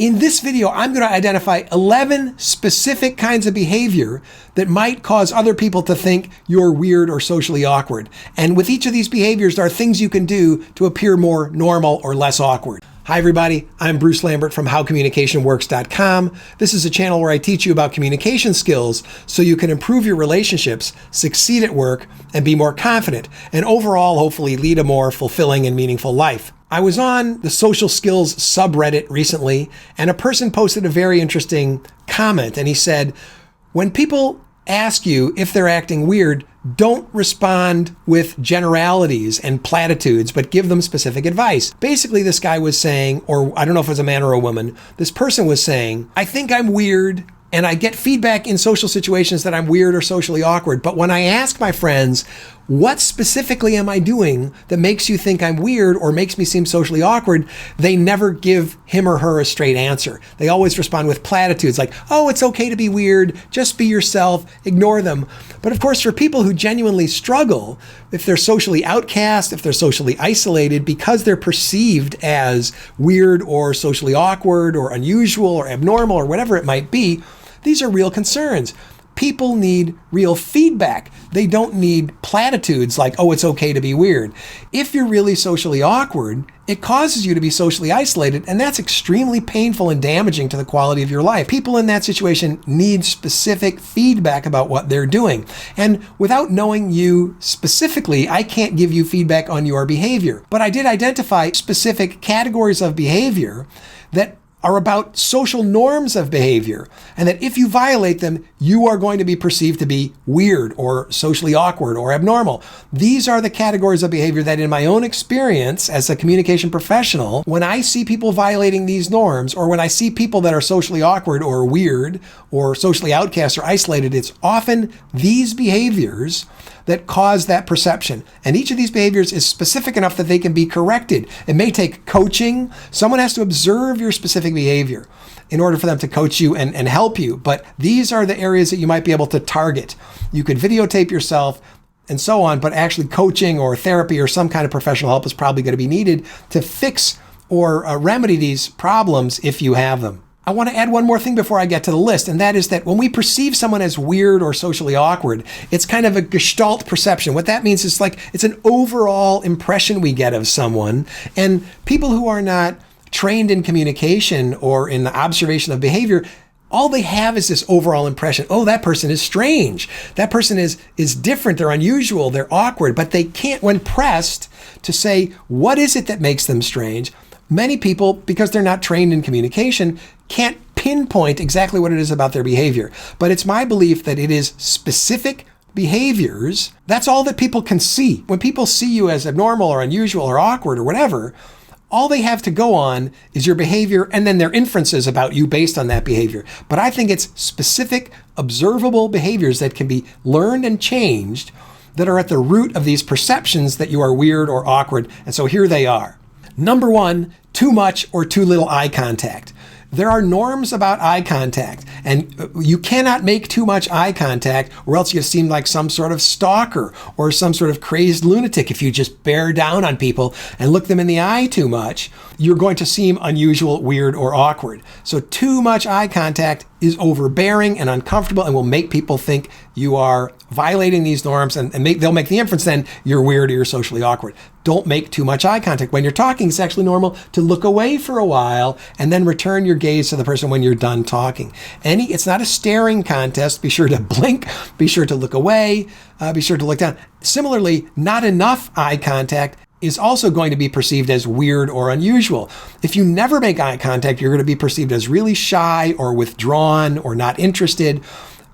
In this video, I'm going to identify 11 specific kinds of behavior that might cause other people to think you're weird or socially awkward. And with each of these behaviors, there are things you can do to appear more normal or less awkward. Hi, everybody. I'm Bruce Lambert from howcommunicationworks.com. This is a channel where I teach you about communication skills so you can improve your relationships, succeed at work, and be more confident, and overall, hopefully, lead a more fulfilling and meaningful life. I was on the social skills subreddit recently, and a person posted a very interesting comment, and he said, when people ask you if they're acting weird, don't respond with generalities and platitudes, but give them specific advice. Basically, this guy was saying, or I don't know if it was a man or a woman, this person was saying, I think I'm weird, and I get feedback in social situations that I'm weird or socially awkward. But when I ask my friends, what specifically am I doing that makes you think I'm weird or makes me seem socially awkward, they never give him or her a straight answer. They always respond with platitudes like, oh, it's okay to be weird, just be yourself, ignore them. But of course, for people who genuinely struggle, if they're socially outcast, if they're socially isolated, because they're perceived as weird or socially awkward or unusual or abnormal or whatever it might be, these are real concerns. People need real feedback. They don't need platitudes like, oh, it's okay to be weird. If you're really socially awkward, it causes you to be socially isolated, and that's extremely painful and damaging to the quality of your life. People in that situation need specific feedback about what they're doing. And without knowing you specifically, I can't give you feedback on your behavior. But I did identify specific categories of behavior that are about social norms of behavior, and that if you violate them, you are going to be perceived to be weird or socially awkward or abnormal. These are the categories of behavior that in my own experience as a communication professional, when I see people violating these norms, or when I see people that are socially awkward or weird or socially outcast or isolated, it's often these behaviors that cause that perception. And each of these behaviors is specific enough that they can be corrected. It may take coaching. Someone has to observe your specific behavior in order for them to coach you and help you. But these are the areas that you might be able to target. You could videotape yourself and so on, but actually coaching or therapy or some kind of professional help is probably going to be needed to fix or remedy these problems if you have them. I want to add one more thing before I get to the list, and that is that when we perceive someone as weird or socially awkward, it's kind of a Gestalt perception. What that means is like it's an overall impression we get of someone, and people who are not trained in communication or in the observation of behavior, all they have is this overall impression. Oh, that person is strange. That person is different. They're unusual. They're awkward. But they can't, when pressed to say, what is it that makes them strange? Many people, because they're not trained in communication, can't pinpoint exactly what it is about their behavior. But it's my belief that it is specific behaviors. That's all that people can see. When people see you as abnormal or unusual or awkward or whatever, all they have to go on is your behavior and then their inferences about you based on that behavior. But I think it's specific, observable behaviors that can be learned and changed that are at the root of these perceptions that you are weird or awkward. And so here they are. Number one, too much or too little eye contact. There are norms about eye contact, and you cannot make too much eye contact or else you seem like some sort of stalker or some sort of crazed lunatic. If you just bear down on people and look them in the eye too much, you're going to seem unusual, weird, or awkward. So too much eye contact is overbearing and uncomfortable and will make people think you are violating these norms, and they'll make the inference then you're weird or you're socially awkward. Don't make too much eye contact. When you're talking, it's actually normal to look away for a while and then return your gaze to the person when you're done talking. It's not a staring contest. Be sure to blink, be sure to look away, be sure to look down. Similarly, not enough eye contact is also going to be perceived as weird or unusual. If you never make eye contact, you're going to be perceived as really shy or withdrawn or not interested.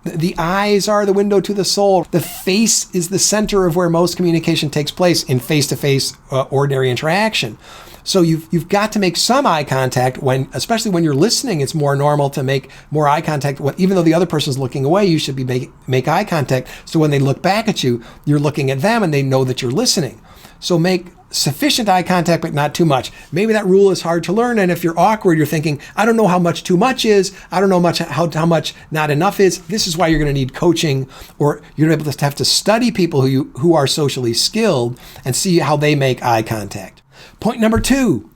The eyes are the window to the soul. The face is the center of where most communication takes place in face-to-face ordinary interaction. So you've got to make some eye contact especially when you're listening. It's more normal to make more eye contact. Even though the other person's looking away, you should be make eye contact. So when they look back at you, you're looking at them and they know that you're listening. So make sufficient eye contact, but not too much. Maybe that rule is hard to learn. And if you're awkward, you're thinking, I don't know how much too much is. I don't know how much not enough is. This is why you're going to need coaching, or you're going to be able to have to study people who are socially skilled and see how they make eye contact. Point number 2,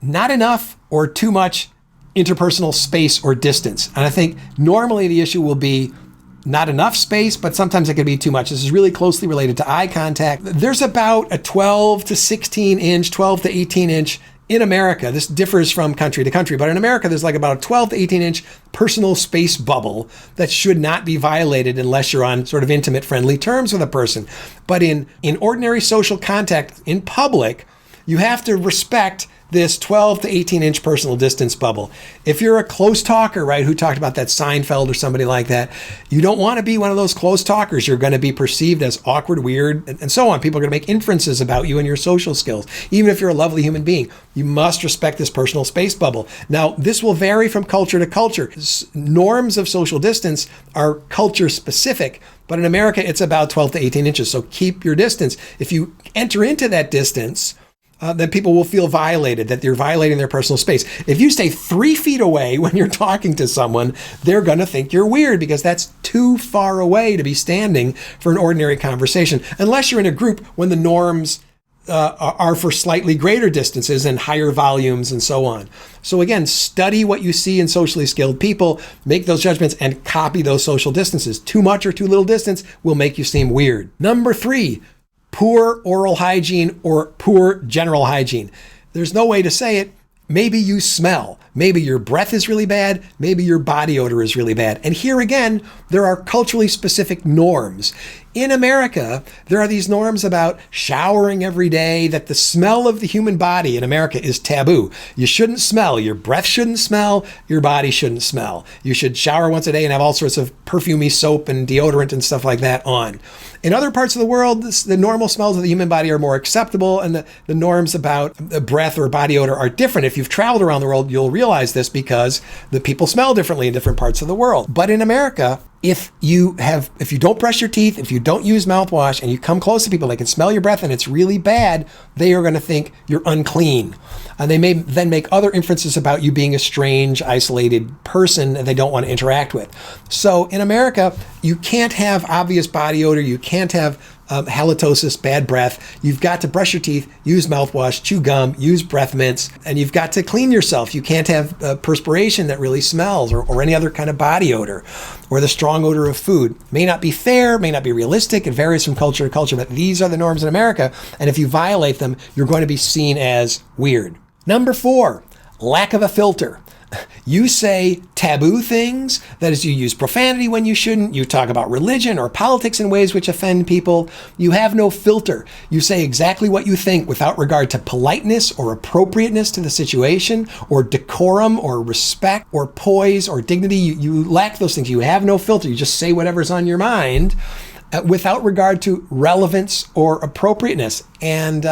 not enough or too much interpersonal space or distance. And I think normally the issue will be not enough space, but sometimes it can be too much. This is really closely related to eye contact. There's about a 12 to 16 inch, 12 to 18 inch in America. This differs from country to country, but in America, there's like about a 12 to 18 inch personal space bubble that should not be violated unless you're on sort of intimate, friendly terms with a person. But in ordinary social contact in public, you have to respect this 12 to 18 inch personal distance bubble. If you're a close talker, right, who talked about that Seinfeld or somebody like that, you don't want to be one of those close talkers. You're going to be perceived as awkward, weird, and so on. People are going to make inferences about you and your social skills. Even if you're a lovely human being, you must respect this personal space bubble. Now, this will vary from culture to culture. Norms of social distance are culture specific, but in America, it's about 12 to 18 inches. So keep your distance. If you enter into that distance, then people will feel violated, that you're violating their personal space. If you stay 3 feet away when you're talking to someone, they're going to think you're weird because that's too far away to be standing for an ordinary conversation, unless you're in a group when the norms are for slightly greater distances and higher volumes and so on. So again, study what you see in socially skilled people, make those judgments, and copy those social distances. Too much or too little distance will make you seem weird. Number 3, poor oral hygiene or poor general hygiene. There's no way to say it. Maybe you smell. Maybe your breath is really bad. Maybe your body odor is really bad. And here again, there are culturally specific norms. In America, there are these norms about showering every day, that the smell of the human body in America is taboo. You shouldn't smell. Your breath shouldn't smell. Your body shouldn't smell. You should shower once a day and have all sorts of perfumey soap and deodorant and stuff like that on. In other parts of the world, the normal smells of the human body are more acceptable, and the norms about breath or body odor are different. If you've traveled around the world, you'll realize this because the people smell differently in different parts of the world. But in America, if you don't brush your teeth, if you don't use mouthwash, and you come close to people, they can smell your breath and it's really bad, they are going to think you're unclean. And they may then make other inferences about you being a strange, isolated person that they don't want to interact with. So in America, you can't have obvious body odor, you can't have halitosis, bad breath. You've got to brush your teeth, use mouthwash, chew gum, use breath mints, and you've got to clean yourself. You can't have perspiration that really smells, or any other kind of body odor, or the strong odor of food. May not be fair, may not be realistic. It varies from culture to culture, but these are the norms in America. And if you violate them, you're going to be seen as weird. Number 4, lack of a filter. You say taboo things, that is, you use profanity when you shouldn't, you talk about religion or politics in ways which offend people. You have no filter. You say exactly what you think without regard to politeness or appropriateness to the situation, or decorum or respect or poise or dignity. You lack those things. You have no filter. You just say whatever's on your mind without regard to relevance or appropriateness. And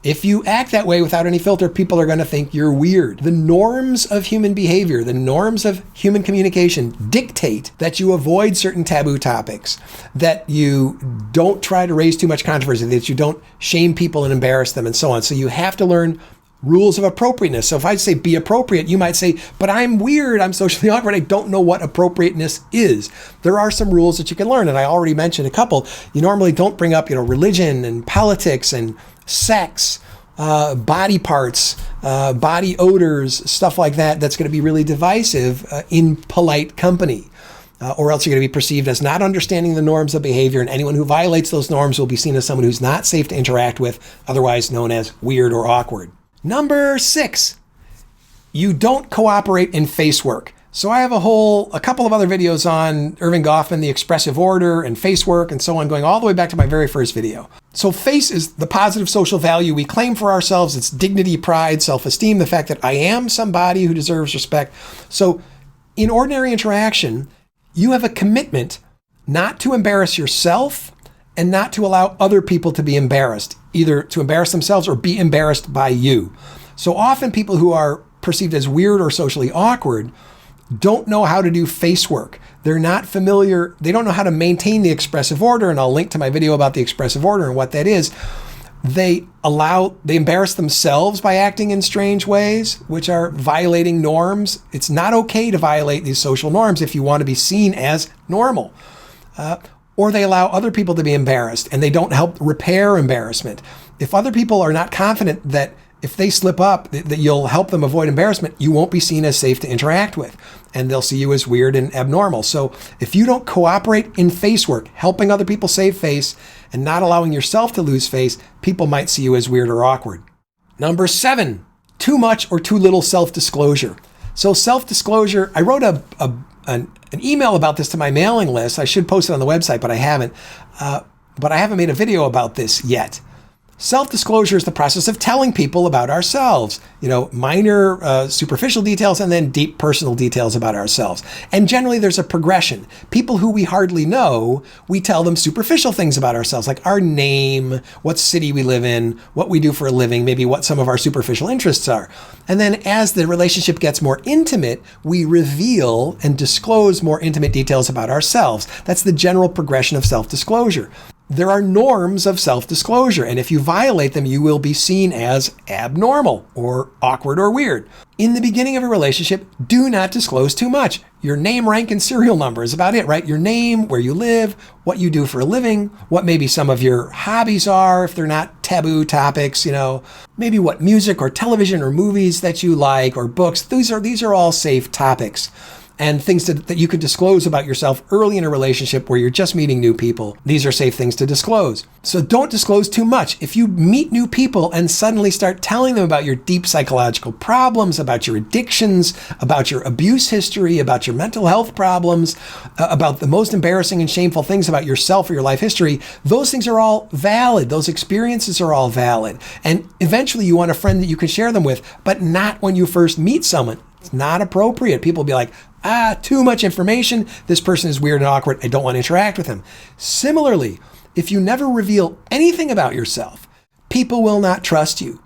if you act that way without any filter, people are going to think you're weird. The norms of human behavior, the norms of human communication dictate that you avoid certain taboo topics, that you don't try to raise too much controversy, that you don't shame people and embarrass them, and so on. So you have to learn rules of appropriateness. So if I say be appropriate, you might say, but I'm weird, I'm socially awkward, I don't know what appropriateness is. There are some rules that you can learn, and I already mentioned a couple. You normally don't bring up, religion and politics and sex, body parts, body odors, stuff like that. That's going to be really divisive in polite company. Or else you're going to be perceived as not understanding the norms of behavior, and anyone who violates those norms will be seen as someone who's not safe to interact with, otherwise known as weird or awkward. Number 6, you don't cooperate in face work. So I have a couple of other videos on Irving Goffman, the expressive order, and face work, and so on, going all the way back to my very first video. So face is the positive social value we claim for ourselves. It's dignity, pride, self-esteem, the fact that I am somebody who deserves respect. So in ordinary interaction, you have a commitment not to embarrass yourself and not to allow other people to be embarrassed, either to embarrass themselves or be embarrassed by you. So often people who are perceived as weird or socially awkward don't know how to do face work. They're not familiar, they don't know how to maintain the expressive order, and I'll link to my video about the expressive order and what that is. They embarrass themselves by acting in strange ways, which are violating norms. It's not okay to violate these social norms if you want to be seen as normal. Or they allow other people to be embarrassed, and they don't help repair embarrassment. If other people are not confident that if they slip up, that you'll help them avoid embarrassment, you won't be seen as safe to interact with. And they'll see you as weird and abnormal. So if you don't cooperate in face work, helping other people save face and not allowing yourself to lose face, people might see you as weird or awkward. Number 7, too much or too little self-disclosure. So self-disclosure, I wrote an email about this to my mailing list. I should post it on the website, but I haven't. But I haven't made a video about this yet. Self-disclosure is the process of telling people about ourselves, minor superficial details and then deep personal details about ourselves. And generally there's a progression. People who we hardly know, we tell them superficial things about ourselves, like our name, what city we live in, what we do for a living, maybe what some of our superficial interests are. And then as the relationship gets more intimate, we reveal and disclose more intimate details about ourselves. That's the general progression of self-disclosure. There are norms of self-disclosure, and if you violate them, you will be seen as abnormal or awkward or weird. In the beginning of a relationship, do not disclose too much. Your name, rank, and serial number is about it, right? Your name, where you live, what you do for a living, what maybe some of your hobbies are, if they're not taboo topics, maybe what music or television or movies that you like or books. These are all safe topics. And things that you could disclose about yourself early in a relationship where you're just meeting new people. These are safe things to disclose. So don't disclose too much. If you meet new people and suddenly start telling them about your deep psychological problems, about your addictions, about your abuse history, about your mental health problems, about the most embarrassing and shameful things about yourself or your life history, those things are all valid. Those experiences are all valid. And eventually you want a friend that you can share them with, but not when you first meet someone. It's not appropriate. People will be like, too much information. This person is weird and awkward. I don't want to interact with him. Similarly, if you never reveal anything about yourself, people will not trust you.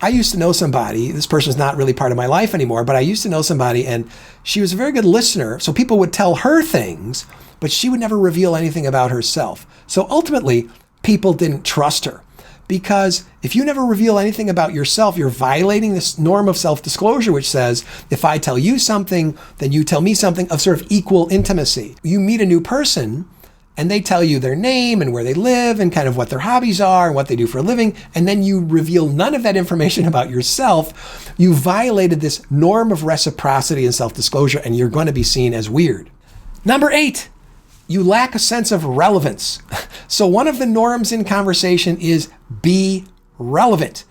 I used to know somebody, this person's not really part of my life anymore, but I used to know somebody and she was a very good listener. So people would tell her things, but she would never reveal anything about herself. So ultimately, people didn't trust her. Because if you never reveal anything about yourself, you're violating this norm of self-disclosure, which says, if I tell you something, then you tell me something of sort of equal intimacy. You meet a new person and they tell you their name and where they live and kind of what their hobbies are and what they do for a living, and then you reveal none of that information about yourself. You violated this norm of reciprocity and self-disclosure, and you're going to be seen as weird. Number 8. You lack a sense of relevance. So one of the norms in conversation is be relevant.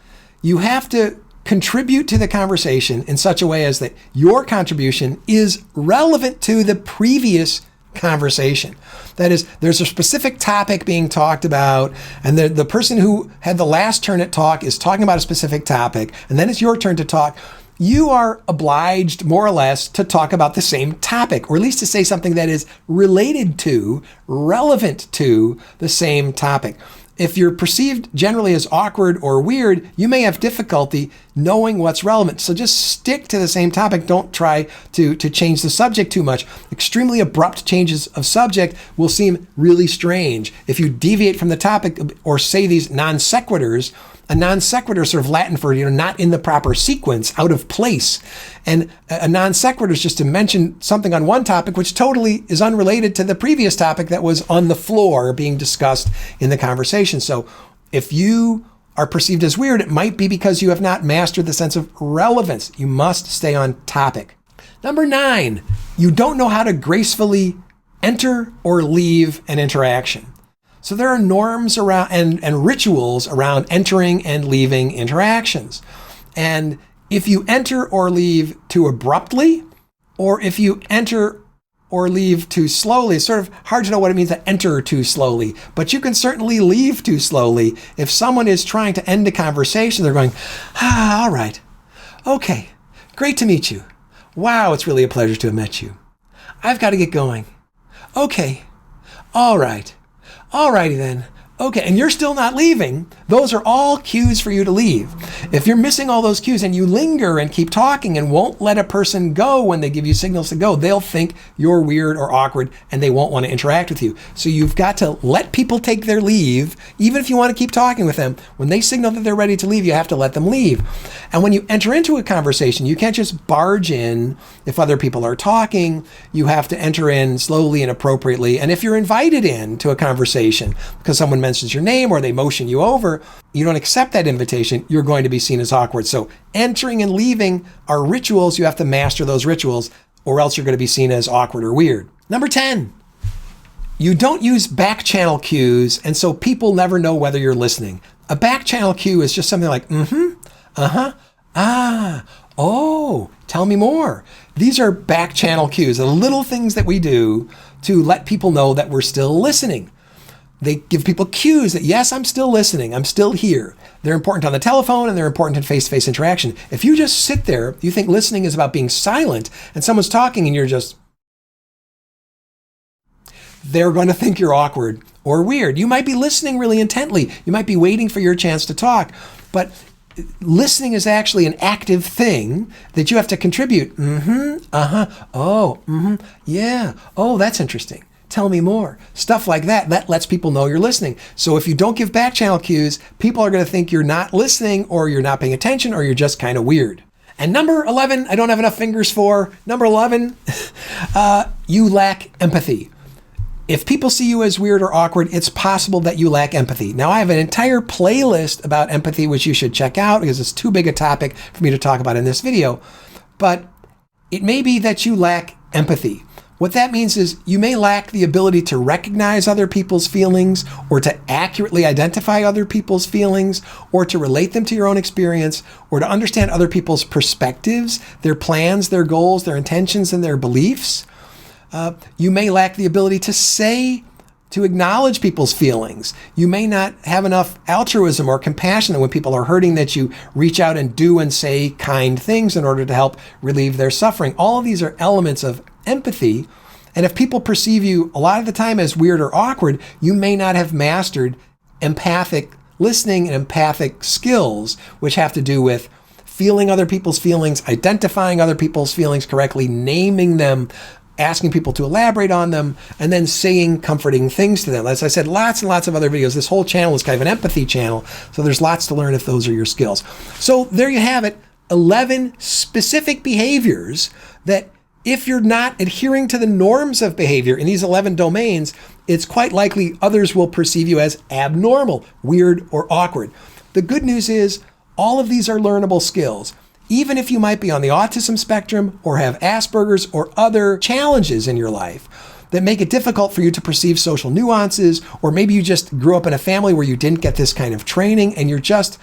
You have to contribute to the conversation in such a way as that your contribution is relevant to the previous conversation. That is, there's a specific topic being talked about, and the person who had the last turn at talk is talking about a specific topic, and then it's your turn to talk. You are obliged, more or less, to talk about the same topic, or at least to say something that is related to, relevant to the same topic. If you're perceived generally as awkward or weird, you may have difficulty knowing what's relevant. So just stick to the same topic. Don't try to change the subject too much. Extremely abrupt changes of subject will seem really strange. If you deviate from the topic or say these non sequiturs, a non sequitur is sort of Latin for, not in the proper sequence, out of place. And a non sequitur is just to mention something on one topic which totally is unrelated to the previous topic that was on the floor being discussed in the conversation. So if you are perceived as weird, it might be because you have not mastered the sense of relevance. You must stay on topic. Number 9, you don't know how to gracefully enter or leave an interaction. So there are norms around and rituals around entering and leaving interactions. And if you enter or leave too abruptly, or if you enter or leave too slowly, it's sort of hard to know what it means to enter too slowly, but you can certainly leave too slowly. If someone is trying to end a conversation, they're going, all right, okay, great to meet you. Wow, it's really a pleasure to have met you. I've got to get going. Okay, all right. Alrighty then. Okay, and you're still not leaving. Those are all cues for you to leave. If you're missing all those cues and you linger and keep talking and won't let a person go when they give you signals to go, they'll think you're weird or awkward and they won't want to interact with you. So you've got to let people take their leave, even if you want to keep talking with them. When they signal that they're ready to leave, you have to let them leave. And when you enter into a conversation, you can't just barge in if other people are talking. You have to enter in slowly and appropriately. And if you're invited in to a conversation because someone mentions your name or they motion you over, or you don't accept that invitation, you're going to be seen as awkward. So entering and leaving are rituals. You have to master those rituals, or else you're going to be seen as awkward or weird. Number 10, you don't use backchannel cues, and so people never know whether you're listening. A backchannel cue is just something like, oh, tell me more. These are backchannel cues, the little things that we do to let people know that we're still listening. They give people cues that, yes, I'm still listening. I'm still here. They're important on the telephone and they're important in face-to-face interaction. If you just sit there, you think listening is about being silent and someone's talking and you're just, they're going to think you're awkward or weird. You might be listening really intently. You might be waiting for your chance to talk, but listening is actually an active thing that you have to contribute. Yeah. Oh, that's interesting. Tell me more. Stuff like that. That lets people know you're listening. So if you don't give backchannel cues, people are going to think you're not listening or you're not paying attention or you're just kind of weird. And number 11, I don't have enough fingers for. Number 11, you lack empathy. If people see you as weird or awkward, it's possible that you lack empathy. Now, I have an entire playlist about empathy, which you should check out because it's too big a topic for me to talk about in this video. But it may be that you lack empathy. What that means is you may lack the ability to recognize other people's feelings or to accurately identify other people's feelings or to relate them to your own experience or to understand other people's perspectives, their plans, their goals, their intentions, and their beliefs. You may lack the ability to acknowledge people's feelings. You may not have enough altruism or compassion that when people are hurting that you reach out and do and say kind things in order to help relieve their suffering. All of these are elements of empathy. And if people perceive you a lot of the time as weird or awkward, you may not have mastered empathic listening and empathic skills, which have to do with feeling other people's feelings, identifying other people's feelings correctly, naming them, asking people to elaborate on them, and then saying comforting things to them. As I said, lots and lots of other videos. This whole channel is kind of an empathy channel, so there's lots to learn if those are your skills. So there you have it, 11 specific behaviors that if you're not adhering to the norms of behavior in these 11 domains, it's quite likely others will perceive you as abnormal, weird, or awkward. The good news is all of these are learnable skills. Even if you might be on the autism spectrum or have Asperger's or other challenges in your life that make it difficult for you to perceive social nuances, or maybe you just grew up in a family where you didn't get this kind of training and you're just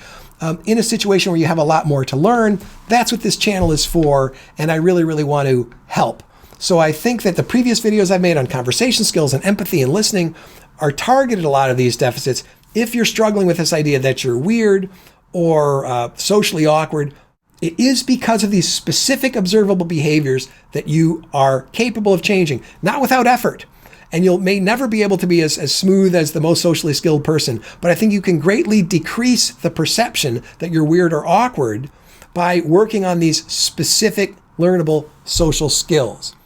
in a situation where you have a lot more to learn, that's what this channel is for, and I really, really want to help. So I think that the previous videos I've made on conversation skills and empathy and listening are targeted a lot of these deficits. If you're struggling with this idea that you're weird or socially awkward, it is because of these specific observable behaviors that you are capable of changing, not without effort. And you may never be able to be as smooth as the most socially skilled person, but I think you can greatly decrease the perception that you're weird or awkward by working on these specific learnable social skills.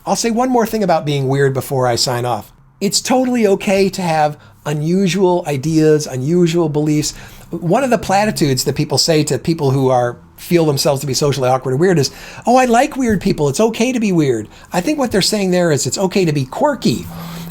I'll say one more thing about being weird before I sign off. It's totally okay to have unusual ideas, unusual beliefs. One of the platitudes that people say to people who feel themselves to be socially awkward or weird is, oh, I like weird people. It's okay to be weird. I think what they're saying there is it's okay to be quirky.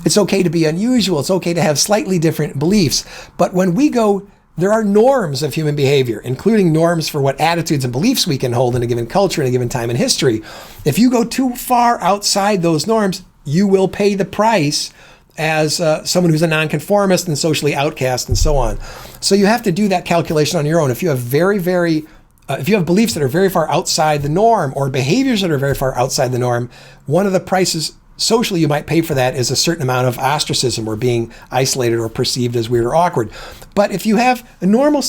It's okay to be unusual. It's okay to have slightly different beliefs. But when we go, there are norms of human behavior, including norms for what attitudes and beliefs we can hold in a given culture in a given time in history. If you go too far outside those norms, you will pay the price as someone who's a nonconformist and socially outcast and so on. So you have to do that calculation on your own. If you have if you have beliefs that are very far outside the norm or behaviors that are very far outside the norm, one of the prices socially you might pay for that is a certain amount of ostracism or being isolated or perceived as weird or awkward. But if you have normal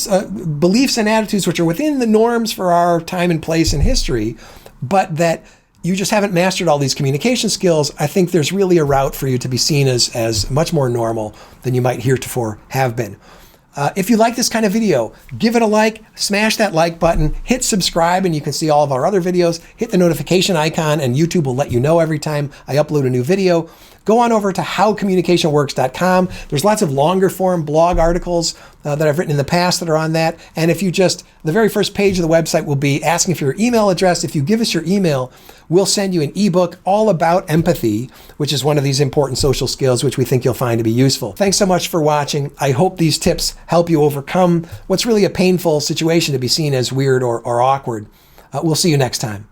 beliefs and attitudes which are within the norms for our time and place in history, but that you just haven't mastered all these communication skills, I think there's really a route for you to be seen as much more normal than you might heretofore have been. If you like this kind of video, give it a like, smash that like button, hit subscribe, and you can see all of our other videos. Hit the notification icon, and YouTube will let you know every time I upload a new video. go on over to howcommunicationworks.com. There's lots of longer form blog articles that I've written in the past that are on that. And if you just, the very first page of the website will be asking for your email address. If you give us your email, we'll send you an ebook all about empathy, which is one of these important social skills, which we think you'll find to be useful. Thanks so much for watching. I hope these tips help you overcome what's really a painful situation to be seen as weird or awkward. We'll see you next time.